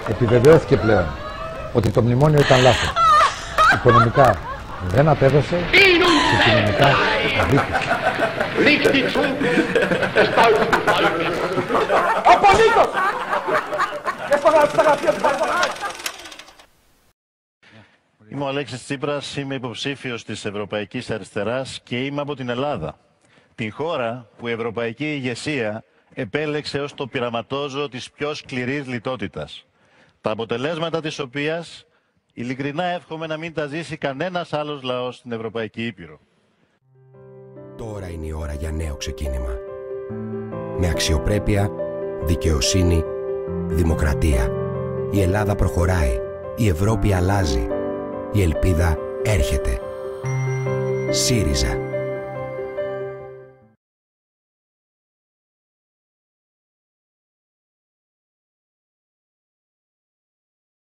Επιβεβαιώθηκε πλέον ότι το μνημόνιο ήταν λάθος. Οικονομικά δεν απέδωσε και κοινωνικά αδίκησε. Απολύτως! Είμαι ο Αλέξης Τσίπρας, είμαι υποψήφιος της Ευρωπαϊκής Αριστεράς και είμαι από την Ελλάδα. Την χώρα που η ευρωπαϊκή ηγεσία επέλεξε ως το πειραματόζωο της πιο σκληρής λιτότητας. Τα αποτελέσματα της οποίας ειλικρινά εύχομαι να μην τα ζήσει κανένας άλλος λαός στην Ευρωπαϊκή Ήπειρο. Τώρα είναι η ώρα για νέο ξεκίνημα. Με αξιοπρέπεια, δικαιοσύνη, δημοκρατία. Η Ελλάδα προχωράει. Η Ευρώπη αλλάζει. Η ελπίδα έρχεται. ΣΥΡΙΖΑ.